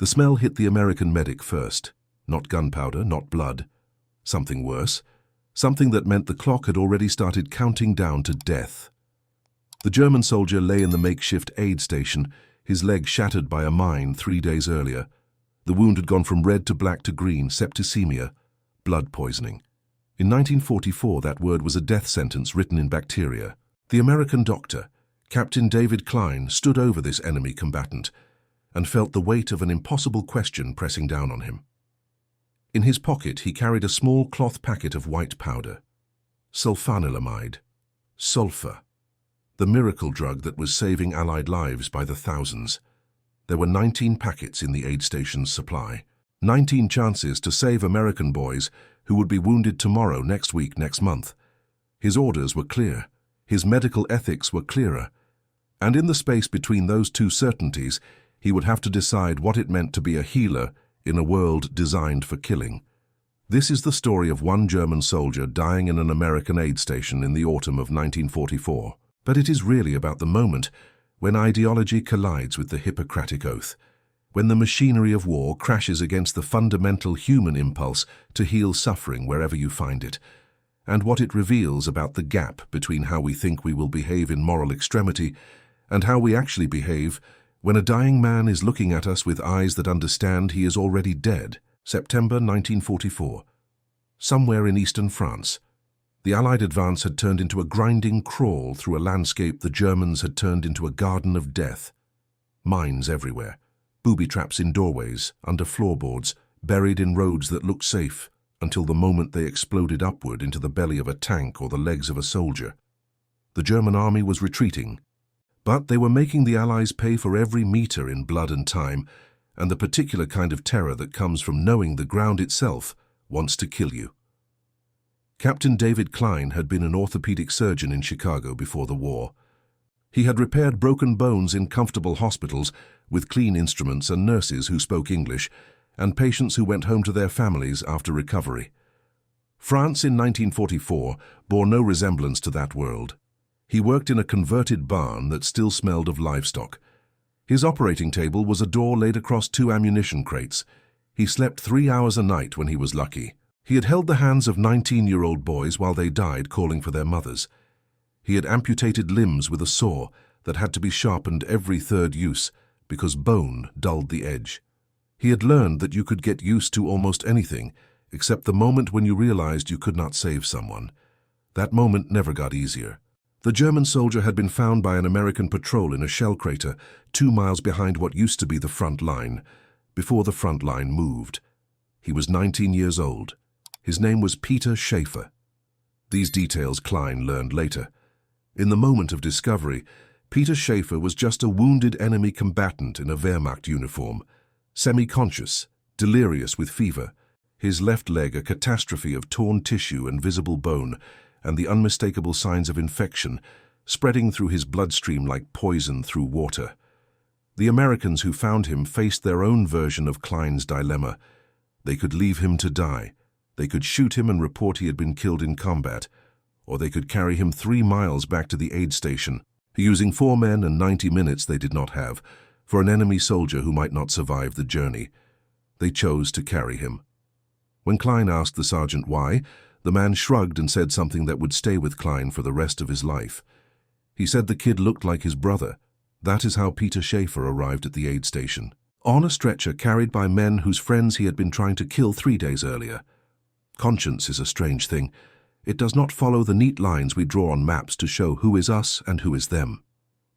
The smell hit the American medic first. Not gunpowder, not blood. Something worse. Something that meant the clock had already started counting down to death. The German soldier lay in the makeshift aid station, his leg shattered by a mine 3 days earlier. The wound had gone from red to black to green, septicemia, blood poisoning. In 1944, that word was a death sentence written in bacteria. The American doctor, Captain David Klein, stood over this enemy combatant and felt the weight of an impossible question pressing down on him. In his pocket, he carried a small cloth packet of white powder. Sulfanilamide. Sulfa. The miracle drug that was saving Allied lives by the thousands. There were 19 packets in the aid station's supply. 19 chances to save American boys who would be wounded tomorrow, next week, next month. His orders were clear. His medical ethics were clearer. And in the space between those two certainties, he would have to decide what it meant to be a healer in a world designed for killing. This is the story of one German soldier dying in an American aid station in the autumn of 1944. But it is really about the moment when ideology collides with the Hippocratic Oath, when the machinery of war crashes against the fundamental human impulse to heal suffering wherever you find it, and what it reveals about the gap between how we think we will behave in moral extremity and how we actually behave when a dying man is looking at us with eyes that understand he is already dead. September 1944. Somewhere in eastern France, the Allied advance had turned into a grinding crawl through a landscape the Germans had turned into a garden of death. Mines everywhere, booby traps in doorways, under floorboards, buried in roads that looked safe, until the moment they exploded upward into the belly of a tank or the legs of a soldier. The German army was retreating, but they were making the Allies pay for every meter in blood and time, and the particular kind of terror that comes from knowing the ground itself wants to kill you. Captain David Klein had been an orthopedic surgeon in Chicago before the war. He had repaired broken bones in comfortable hospitals with clean instruments and nurses who spoke English, and patients who went home to their families after recovery. France in 1944 bore no resemblance to that world. He worked in a converted barn that still smelled of livestock. His operating table was a door laid across 2 ammunition crates. He slept 3 hours a night when he was lucky. He had held the hands of 19-year-old boys while they died calling for their mothers. He had amputated limbs with a saw that had to be sharpened every 3rd use because bone dulled the edge. He had learned that you could get used to almost anything except the moment when you realized you could not save someone. That moment never got easier. The German soldier had been found by an American patrol in a shell crater 2 miles behind what used to be the front line, before the front line moved. He was 19 years old. His name was Peter Schaefer. These details Klein learned later. In the moment of discovery, Peter Schaefer was just a wounded enemy combatant in a Wehrmacht uniform, semi-conscious, delirious with fever, his left leg a catastrophe of torn tissue and visible bone, and the unmistakable signs of infection spreading through his bloodstream like poison through water. The Americans who found him faced their own version of Klein's dilemma. They could leave him to die. They could shoot him and report he had been killed in combat, or they could carry him 3 miles back to the aid station, using 4 men and 90 minutes they did not have, for an enemy soldier who might not survive the journey. They chose to carry him. When Klein asked the sergeant why, the man shrugged and said something that would stay with Klein for the rest of his life. He said the kid looked like his brother. That is how Peter Schaefer arrived at the aid station, on a stretcher carried by men whose friends he had been trying to kill 3 days earlier. Conscience is a strange thing. It does not follow the neat lines we draw on maps to show who is us and who is them.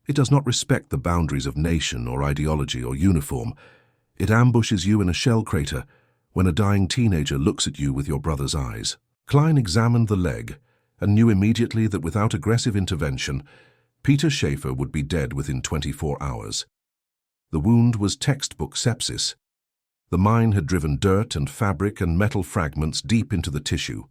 It does not respect the boundaries of nation or ideology or uniform. It ambushes you in a shell crater when a dying teenager looks at you with your brother's eyes. Klein examined the leg and knew immediately that without aggressive intervention, Peter Schaefer would be dead within 24 hours. The wound was textbook sepsis. The mine had driven dirt and fabric and metal fragments deep into the tissue.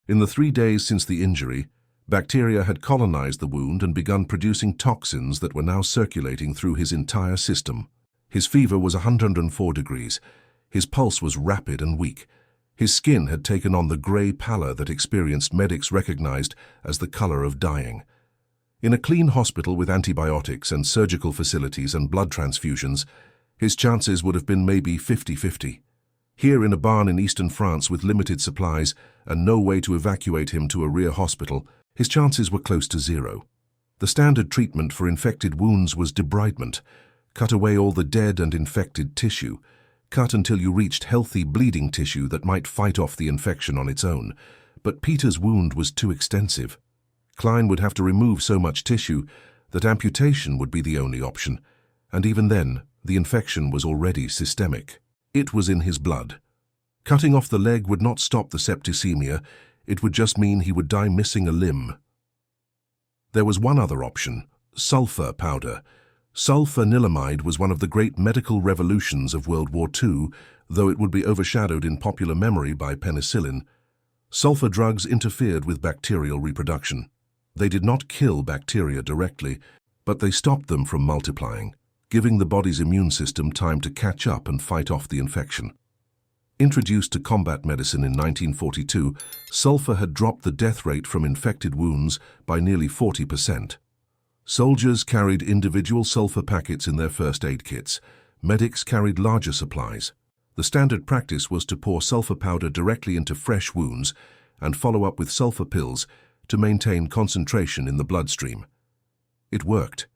In the 3 days since the injury, bacteria had colonized the wound and begun producing toxins that were now circulating through his entire system. His fever was 104 degrees. His pulse was rapid and weak. His skin had taken on the gray pallor that experienced medics recognized as the color of dying. In a clean hospital with antibiotics and surgical facilities and blood transfusions, His chances would have been maybe 50-50. Here in a barn in eastern France with limited supplies and no way to evacuate him to a rear hospital, his chances were close to zero. The standard treatment for infected wounds was debridement. Cut away all the dead and infected tissue. Cut until you reached healthy bleeding tissue that might fight off the infection on its own. But Peter's wound was too extensive. Klein would have to remove so much tissue that amputation would be the only option, and even then, the infection was already systemic. It was in his blood. Cutting off the leg would not stop the septicemia, it would just mean he would die missing a limb. There was one other option, sulfur powder. Sulfanilamide was one of the great medical revolutions of World War II, though it would be overshadowed in popular memory by penicillin. Sulfur drugs interfered with bacterial reproduction. They did not kill bacteria directly, but they stopped them from multiplying, giving the body's immune system time to catch up and fight off the infection. Introduced to combat medicine in 1942, sulfur had dropped the death rate from infected wounds by nearly 40%. Soldiers carried individual sulfur packets in their first aid kits. Medics carried larger supplies. The standard practice was to pour sulfur powder directly into fresh wounds and follow up with sulfur pills to maintain concentration in the bloodstream. It worked.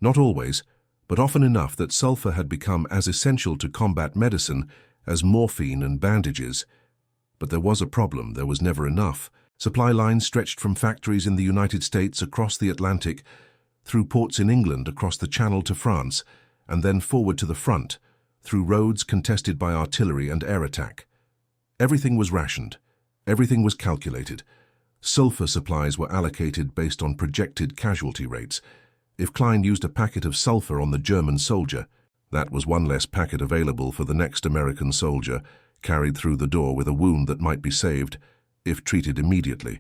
Not always, but often enough that sulfur had become as essential to combat medicine as morphine and bandages. But there was a problem. There was never enough. Supply lines stretched from factories in the United States across the Atlantic, through ports in England across the Channel to France, and then forward to the front, through roads contested by artillery and air attack. Everything was rationed. Everything was calculated. Sulfur supplies were allocated based on projected casualty rates. If Klein used a packet of sulfur on the German soldier, that was one less packet available for the next American soldier, carried through the door with a wound that might be saved, if treated immediately.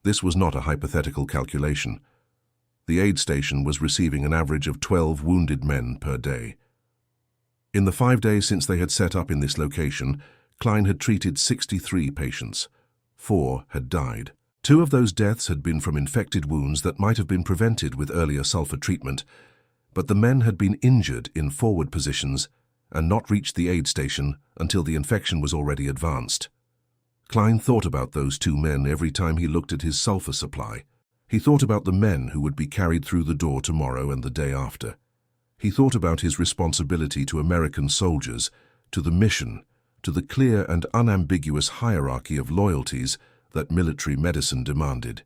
This was not a hypothetical calculation. The aid station was receiving an average of 12 wounded men per day. In the 5 days since they had set up in this location, Klein had treated 63 patients. 4 had died. 2 of those deaths had been from infected wounds that might have been prevented with earlier sulfur treatment, but the men had been injured in forward positions and not reached the aid station until the infection was already advanced. Klein thought about those 2 men every time he looked at his sulfur supply. He thought about the men who would be carried through the door tomorrow and the day after. He thought about his responsibility to American soldiers, to the mission, to the clear and unambiguous hierarchy of loyalties that military medicine demanded.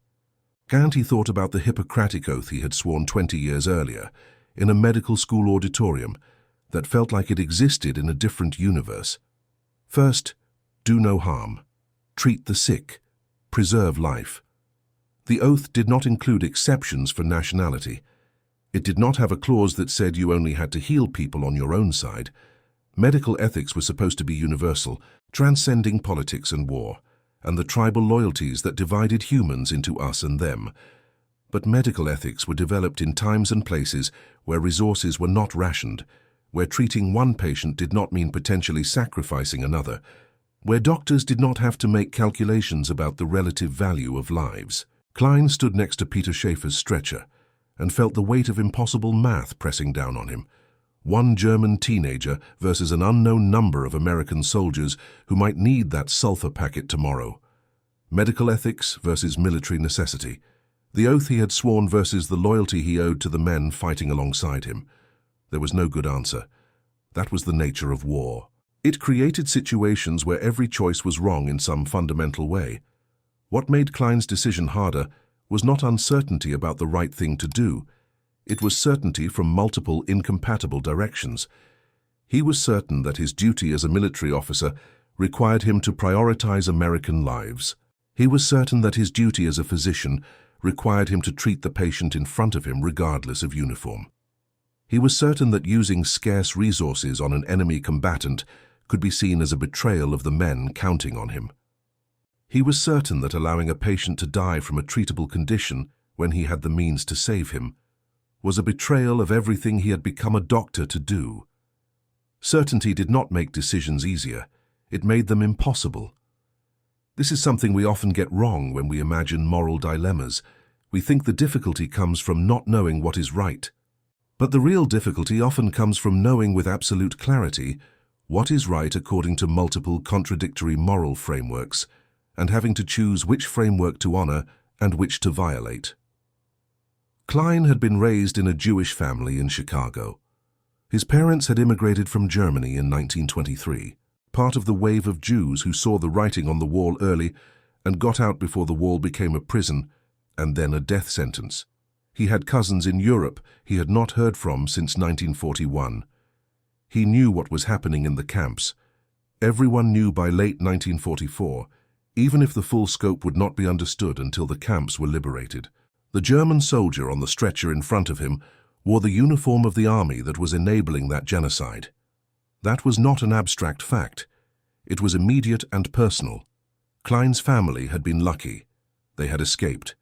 And he thought about the Hippocratic oath he had sworn 20 years earlier, in a medical school auditorium, that felt like it existed in a different universe. First, do no harm. Treat the sick. Preserve life. The oath did not include exceptions for nationality. It did not have a clause that said you only had to heal people on your own side. Medical ethics were supposed to be universal, transcending politics and war, and the tribal loyalties that divided humans into us and them. But medical ethics were developed in times and places where resources were not rationed, where treating one patient did not mean potentially sacrificing another, where doctors did not have to make calculations about the relative value of lives. Klein stood next to Peter Schaefer's stretcher and felt the weight of impossible math pressing down on him. One German teenager versus an unknown number of American soldiers who might need that sulfur packet tomorrow. Medical ethics versus military necessity. The oath he had sworn versus the loyalty he owed to the men fighting alongside him. There was no good answer. That was the nature of war. It created situations where every choice was wrong in some fundamental way. What made Klein's decision harder was not uncertainty about the right thing to do. It was certainty from multiple incompatible directions. He was certain that his duty as a military officer required him to prioritize American lives. He was certain that his duty as a physician required him to treat the patient in front of him regardless of uniform. He was certain that using scarce resources on an enemy combatant could be seen as a betrayal of the men counting on him. He was certain that allowing a patient to die from a treatable condition when he had the means to save him was a betrayal of everything he had become a doctor to do. Certainty did not make decisions easier. It made them impossible. This is something we often get wrong when we imagine moral dilemmas. We think the difficulty comes from not knowing what is right. But the real difficulty often comes from knowing with absolute clarity what is right according to multiple contradictory moral frameworks, and having to choose which framework to honor and which to violate. Klein had been raised in a Jewish family in Chicago. His parents had immigrated from Germany in 1923, part of the wave of Jews who saw the writing on the wall early and got out before the wall became a prison and then a death sentence. He had cousins in Europe he had not heard from since 1941. He knew what was happening in the camps. Everyone knew by late 1944, even if the full scope would not be understood until the camps were liberated. The German soldier on the stretcher in front of him wore the uniform of the army that was enabling that genocide. That was not an abstract fact. It was immediate and personal. Klein's family had been lucky. They had escaped.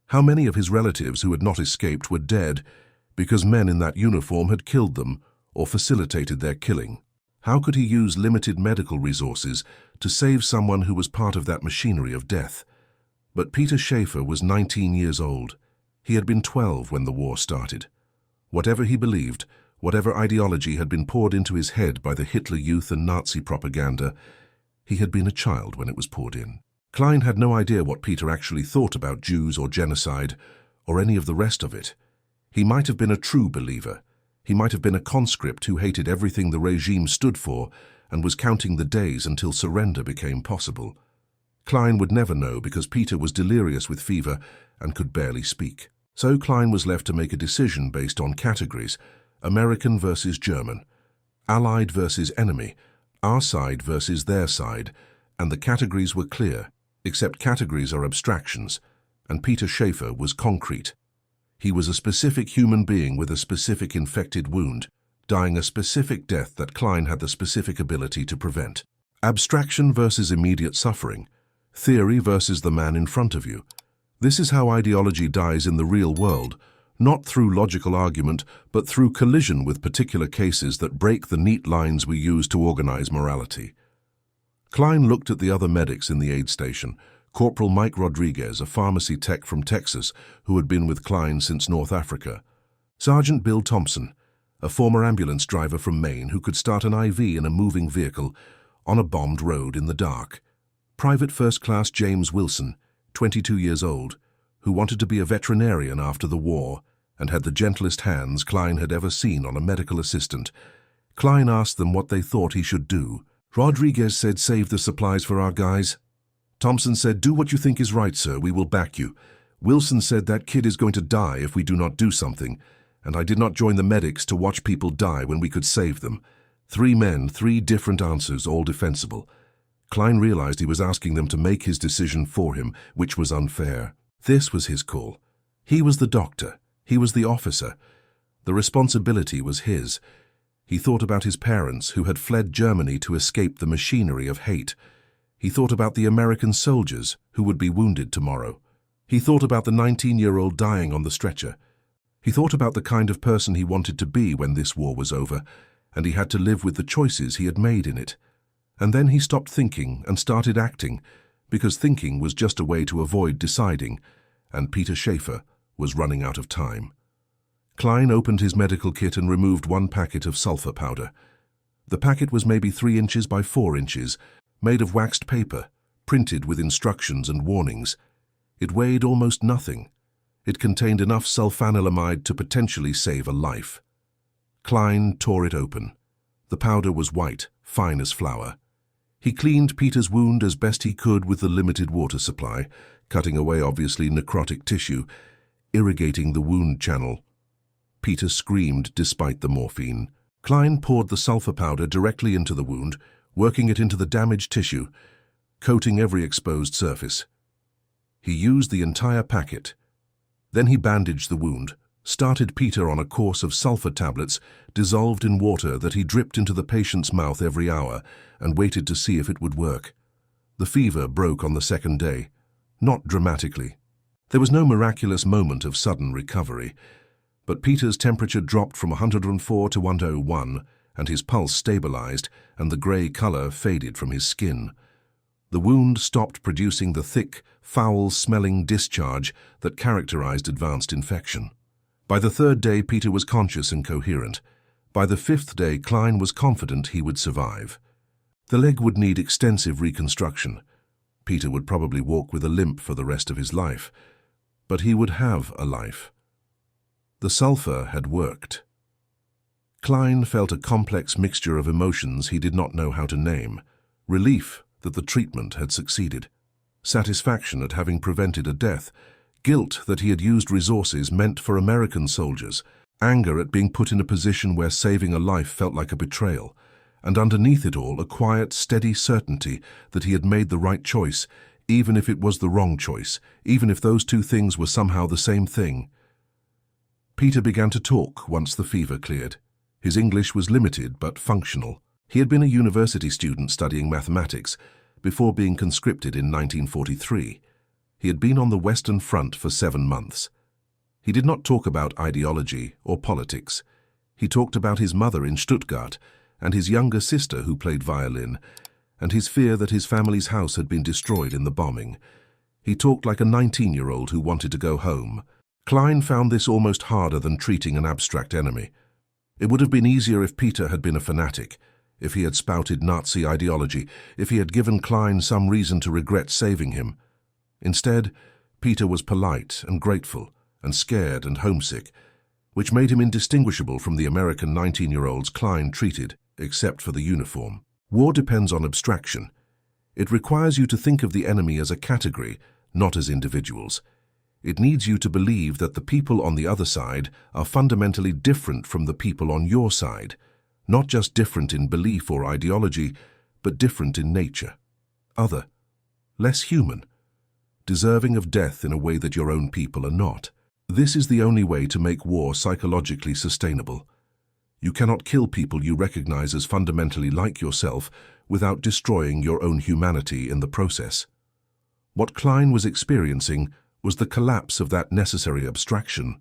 How many of his relatives who had not escaped were dead because men in that uniform had killed them or facilitated their killing? How could he use limited medical resources to save someone who was part of that machinery of death? But Peter Schaefer was 19 years old. He had been 12 when the war started. Whatever he believed, whatever ideology had been poured into his head by the Hitler Youth and Nazi propaganda, he had been a child when it was poured in. Klein had no idea what Peter actually thought about Jews or genocide, or any of the rest of it. He might have been a true believer. He might have been a conscript who hated everything the regime stood for and was counting the days until surrender became possible. Klein would never know because Peter was delirious with fever and could barely speak. So Klein was left to make a decision based on categories: American versus German, Allied versus enemy, our side versus their side, and the categories were clear, except categories are abstractions, and Peter Schaefer was concrete. He was a specific human being with a specific infected wound, dying a specific death that Klein had the specific ability to prevent. Abstraction versus immediate suffering, theory versus the man in front of you. This is how ideology dies in the real world, not through logical argument, but through collision with particular cases that break the neat lines we use to organize morality. Klein looked at the other medics in the aid station. Corporal Mike Rodriguez, a pharmacy tech from Texas who had been with Klein since North Africa. Sergeant Bill Thompson, a former ambulance driver from Maine who could start an IV in a moving vehicle on a bombed road in the dark. Private First Class James Wilson, 22 years old, who wanted to be a veterinarian after the war and had the gentlest hands Klein had ever seen on a medical assistant. Klein asked them what they thought he should do. Rodriguez said, "Save the supplies for our guys." Thompson said, "Do what you think is right, sir. We will back you." Wilson said, "That kid is going to die if we do not do something, and I did not join the medics to watch people die when we could save them." 3 men, 3 different answers, all defensible. Klein realized he was asking them to make his decision for him, which was unfair. This was his call. He was the doctor. He was the officer. The responsibility was his. He thought about his parents who had fled Germany to escape the machinery of hate. He thought about the American soldiers who would be wounded tomorrow. He thought about the 19-year-old dying on the stretcher. He thought about the kind of person he wanted to be when this war was over, and he had to live with the choices he had made in it. And then he stopped thinking and started acting, because thinking was just a way to avoid deciding, and Peter Schaefer was running out of time. Klein opened his medical kit and removed 1 packet of sulfur powder. The packet was maybe 3 inches by 4 inches, made of waxed paper, printed with instructions and warnings. It weighed almost nothing. It contained enough sulfanilamide to potentially save a life. Klein tore it open. The powder was white, fine as flour. He cleaned Peter's wound as best he could with the limited water supply, cutting away obviously necrotic tissue, irrigating the wound channel. Peter screamed despite the morphine. Klein poured the sulfur powder directly into the wound, working it into the damaged tissue, coating every exposed surface. He used the entire packet. Then he bandaged the wound, started Peter on a course of sulfur tablets dissolved in water that he dripped into the patient's mouth every hour and waited to see if it would work. The fever broke on the 2nd day, not dramatically. There was no miraculous moment of sudden recovery, but Peter's temperature dropped from 104 to 101, and his pulse stabilized, and the grey color faded from his skin. The wound stopped producing the thick, foul-smelling discharge that characterized advanced infection. By the third day, Peter was conscious and coherent. By the fifth day, Klein was confident he would survive. The leg would need extensive reconstruction. Peter would probably walk with a limp for the rest of his life, but he would have a life. The sulfur had worked. Klein felt a complex mixture of emotions he did not know how to name. Relief that the treatment had succeeded. Satisfaction at having prevented a death. Guilt that he had used resources meant for American soldiers. Anger at being put in a position where saving a life felt like a betrayal. And underneath it all, a quiet, steady certainty that he had made the right choice, even if it was the wrong choice, even if those two things were somehow the same thing. Peter began to talk once the fever cleared. His English was limited but functional. He had been a university student studying mathematics before being conscripted in 1943. He had been on the Western Front for 7 months. He did not talk about ideology or politics. He talked about his mother in Stuttgart and his younger sister who played violin, and his fear that his family's house had been destroyed in the bombing. He talked like a 19-year-old who wanted to go home. Klein found this almost harder than treating an abstract enemy. It would have been easier if Peter had been a fanatic, if he had spouted Nazi ideology, if he had given Klein some reason to regret saving him. Instead, Peter was polite and grateful and scared and homesick, which made him indistinguishable from the American 19-year-olds Klein treated, except for the uniform. War depends on abstraction. It requires you to think of the enemy as a category, not as individuals. It needs you to believe that the people on the other side are fundamentally different from the people on your side, not just different in belief or ideology, but different in nature. Other, less human, deserving of death in a way that your own people are not. This is the only way to make war psychologically sustainable. You cannot kill people you recognize as fundamentally like yourself without destroying your own humanity in the process. What Klein was experiencing was the collapse of that necessary abstraction.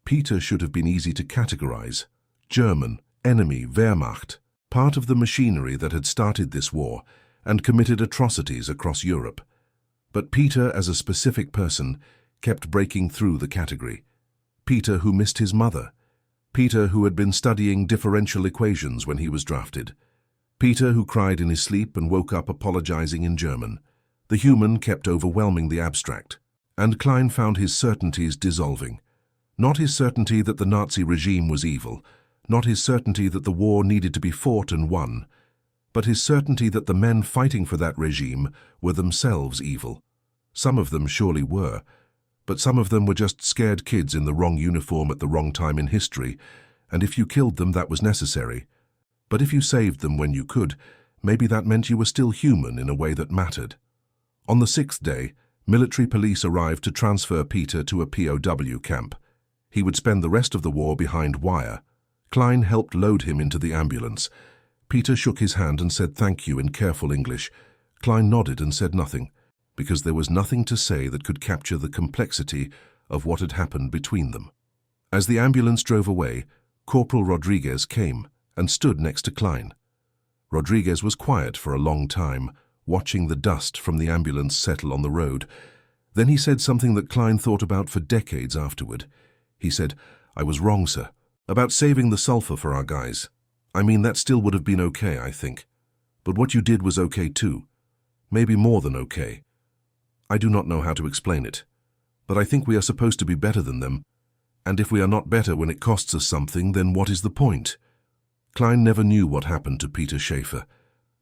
Peter should have been easy to categorize. German, enemy, Wehrmacht, part of the machinery that had started this war and committed atrocities across Europe. But Peter, as a specific person, kept breaking through the category. Peter who missed his mother. Peter who had been studying differential equations when he was drafted. Peter who cried in his sleep and woke up apologizing in German. The human kept overwhelming the abstract, and Klein found his certainties dissolving. Not his certainty that the Nazi regime was evil, not his certainty that the war needed to be fought and won, but his certainty that the men fighting for that regime were themselves evil. Some of them surely were, but some of them were just scared kids in the wrong uniform at the wrong time in history, and if you killed them, that was necessary. But if you saved them when you could, maybe that meant you were still human in a way that mattered. On the 6th day, military police arrived to transfer Peter to a POW camp. He would spend the rest of the war behind wire. Klein helped load him into the ambulance. Peter shook his hand and said thank you in careful English. Klein nodded and said nothing, because there was nothing to say that could capture the complexity of what had happened between them. As the ambulance drove away, Corporal Rodriguez came and stood next to Klein. Rodriguez was quiet for a long time, watching the dust from the ambulance settle on the road. Then he said something that Klein thought about for decades afterward. He said, "I was wrong, sir, about saving the sulfur for our guys. I mean, that still would have been okay, I think. But what you did was okay too. Maybe more than okay. I do not know how to explain it. But I think we are supposed to be better than them. And if we are not better when it costs us something, then what is the point?" Klein never knew what happened to Peter Schaefer.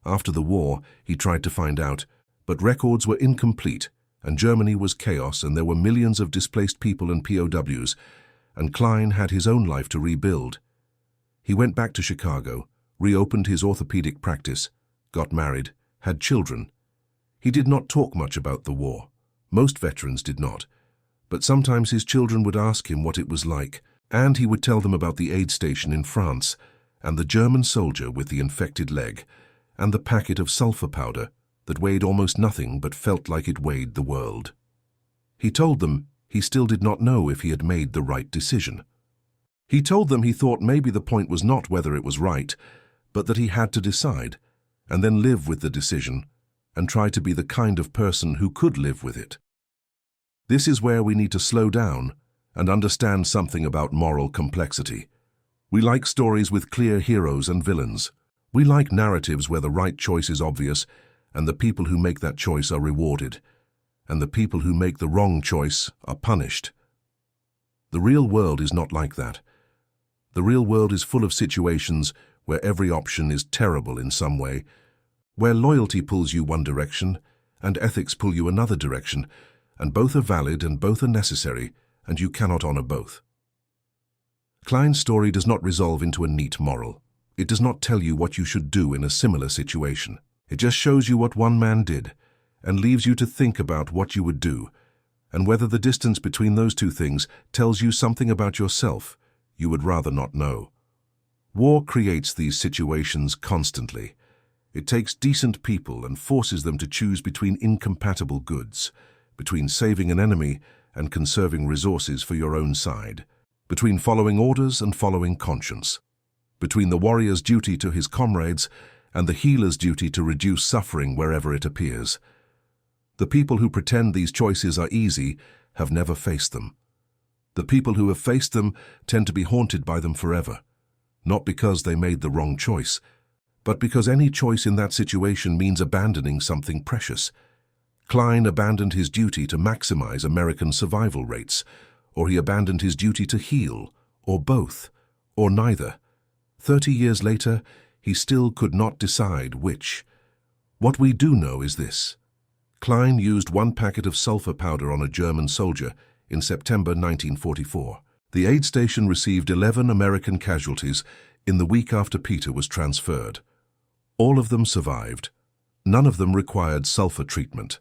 After the war, he tried to find out, but records were incomplete, and Germany was chaos, and there were millions of displaced people and POWs, and Klein had his own life to rebuild. He went back to Chicago, reopened his orthopedic practice, got married, had children. He did not talk much about the war. Most veterans did not. But sometimes his children would ask him what it was like, and he would tell them about the aid station in France, and the German soldier with the infected leg, and the packet of sulfur powder that weighed almost nothing but felt like it weighed the world. He told them he still did not know if he had made the right decision. He told them he thought maybe the point was not whether it was right, but that he had to decide, and then live with the decision, and try to be the kind of person who could live with it. This is where we need to slow down and understand something about moral complexity. We like stories with clear heroes and villains. We like narratives where the right choice is obvious, and the people who make that choice are rewarded, and the people who make the wrong choice are punished. The real world is not like that. The real world is full of situations where every option is terrible in some way, where loyalty pulls you one direction and ethics pull you another direction, and both are valid and both are necessary, and you cannot honor both. Klein's story does not resolve into a neat moral. It does not tell you what you should do in a similar situation. It just shows you what one man did, and leaves you to think about what you would do, and whether the distance between those two things tells you something about yourself you would rather not know. War creates these situations constantly. It takes decent people and forces them to choose between incompatible goods, between saving an enemy and conserving resources for your own side, between following orders and following conscience, between the warrior's duty to his comrades and the healer's duty to reduce suffering wherever it appears. The people who pretend these choices are easy have never faced them. The people who have faced them tend to be haunted by them forever, not because they made the wrong choice, but because any choice in that situation means abandoning something precious. Klein abandoned his duty to maximize American survival rates, or he abandoned his duty to heal, or both, or neither. 30 years later, he still could not decide which. What we do know is this. Klein used 1 packet of sulfur powder on a German soldier in September 1944. The aid station received 11 American casualties in the week after Peter was transferred. All of them survived. None of them required sulfur treatment.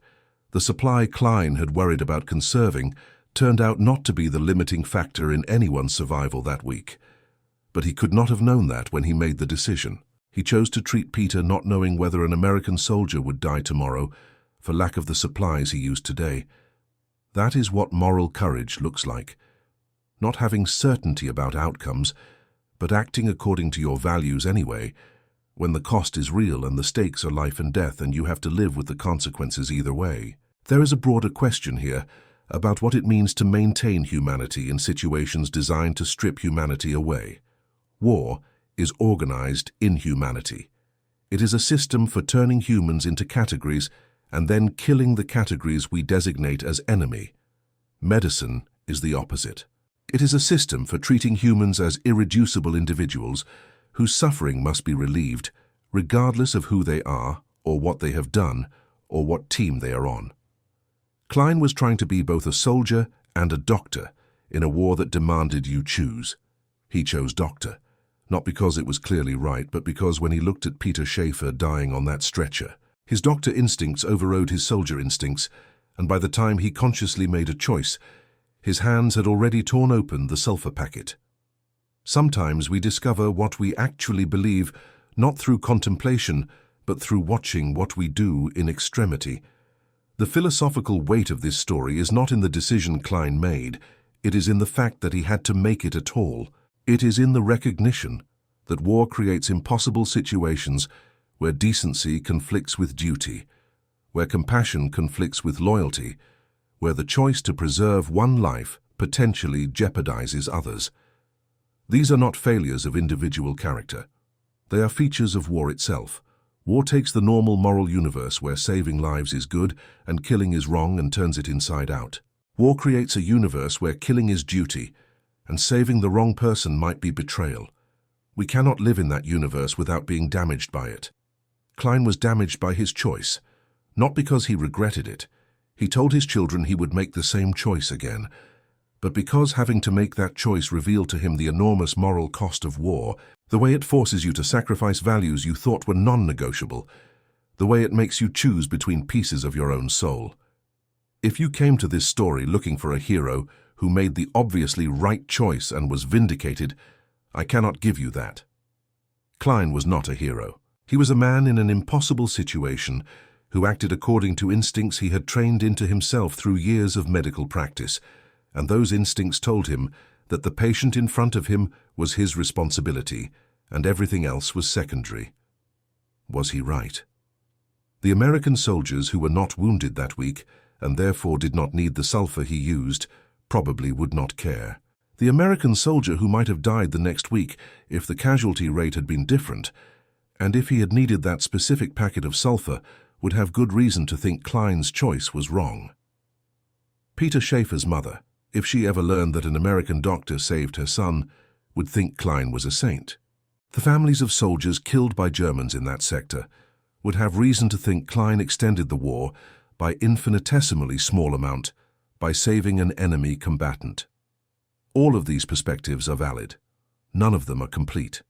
The supply Klein had worried about conserving turned out not to be the limiting factor in anyone's survival that week. But he could not have known that when he made the decision. He chose to treat Peter not knowing whether an American soldier would die tomorrow for lack of the supplies he used today. That is what moral courage looks like. Not having certainty about outcomes, but acting according to your values anyway, when the cost is real and the stakes are life and death and you have to live with the consequences either way. There is a broader question here about what it means to maintain humanity in situations designed to strip humanity away. War is organized inhumanity. It is a system for turning humans into categories and then killing the categories we designate as enemy. Medicine is the opposite. It is a system for treating humans as irreducible individuals whose suffering must be relieved, regardless of who they are, or what they have done, or what team they are on. Klein was trying to be both a soldier and a doctor in a war that demanded you choose. He chose doctor, not because it was clearly right, but because when he looked at Peter Schaefer dying on that stretcher, his doctor instincts overrode his soldier instincts, and by the time he consciously made a choice, his hands had already torn open the sulfur packet. Sometimes we discover what we actually believe, not through contemplation, but through watching what we do in extremity. The philosophical weight of this story is not in the decision Klein made, it is in the fact that he had to make it at all. It is in the recognition that war creates impossible situations where decency conflicts with duty, where compassion conflicts with loyalty, where the choice to preserve one life potentially jeopardizes others. These are not failures of individual character. They are features of war itself. War takes the normal moral universe where saving lives is good and killing is wrong and turns it inside out. War creates a universe where killing is duty and saving the wrong person might be betrayal. We cannot live in that universe without being damaged by it. Klein was damaged by his choice, not because he regretted it. He told his children he would make the same choice again, but because having to make that choice revealed to him the enormous moral cost of war, the way it forces you to sacrifice values you thought were non-negotiable, the way it makes you choose between pieces of your own soul. If you came to this story looking for a hero who made the obviously right choice and was vindicated, I cannot give you that. Klein was not a hero. He was a man in an impossible situation who acted according to instincts he had trained into himself through years of medical practice, and those instincts told him that the patient in front of him was his responsibility and everything else was secondary. Was he right? The American soldiers who were not wounded that week and therefore did not need the sulfur he used probably would not care. The American soldier who might have died the next week if the casualty rate had been different, and if he had needed that specific packet of sulfa, would have good reason to think Klein's choice was wrong. Peter Schaefer's mother, if she ever learned that an American doctor saved her son, would think Klein was a saint. The families of soldiers killed by Germans in that sector would have reason to think Klein extended the war by infinitesimally small amount by saving an enemy combatant. All of these perspectives are valid. None of them are complete.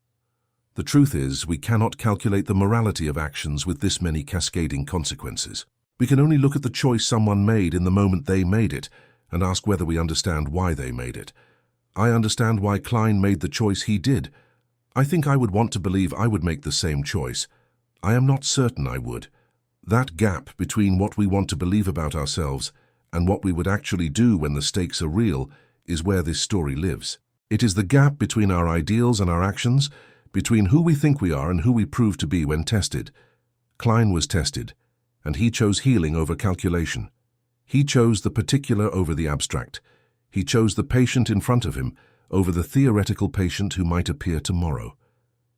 The truth is, we cannot calculate the morality of actions with this many cascading consequences. We can only look at the choice someone made in the moment they made it and ask whether we understand why they made it. I understand why Klein made the choice he did. I think I would want to believe I would make the same choice. I am not certain I would. That gap between what we want to believe about ourselves and what we would actually do when the stakes are real is where this story lives. It is the gap between our ideals and our actions, between who we think we are and who we prove to be when tested. Klein was tested, and he chose healing over calculation. He chose the particular over the abstract. He chose the patient in front of him over the theoretical patient who might appear tomorrow.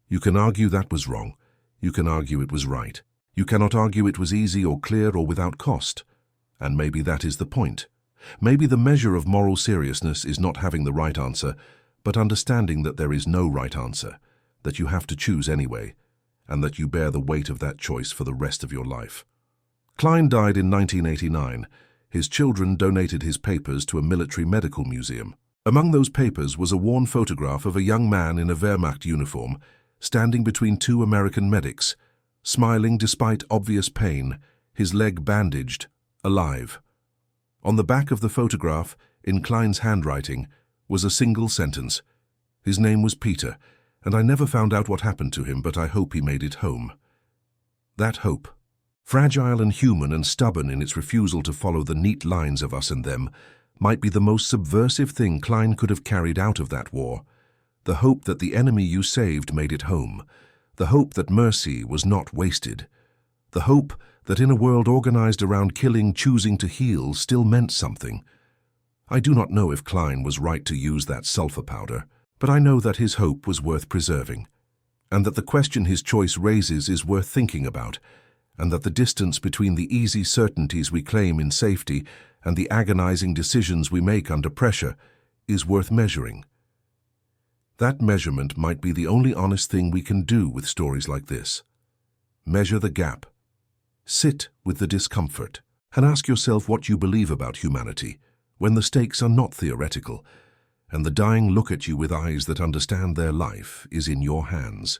You can argue that was wrong. You can argue it was right. You cannot argue it was easy or clear or without cost. And maybe that is the point. Maybe the measure of moral seriousness is not having the right answer, but understanding that there is no right answer, that you have to choose anyway, and that you bear the weight of that choice for the rest of your life. Klein died in 1989. His children donated his papers to a military medical museum. Among those papers was a worn photograph of a young man in a Wehrmacht uniform, standing between two American medics, smiling despite obvious pain, his leg bandaged, alive. On the back of the photograph, in Klein's handwriting, was a single sentence. His name was Peter, and I never found out what happened to him, but I hope he made it home. That hope, fragile and human and stubborn in its refusal to follow the neat lines of us and them, might be the most subversive thing Klein could have carried out of that war. The hope that the enemy you saved made it home. The hope that mercy was not wasted. The hope that in a world organized around killing, choosing to heal still meant something. I do not know if Klein was right to use that sulfur powder, but I know that his hope was worth preserving, and that the question his choice raises is worth thinking about, and that the distance between the easy certainties we claim in safety and the agonizing decisions we make under pressure is worth measuring. That measurement might be the only honest thing we can do with stories like this. Measure the gap. Sit with the discomfort and ask yourself what you believe about humanity when the stakes are not theoretical and the dying look at you with eyes that understand their life is in your hands.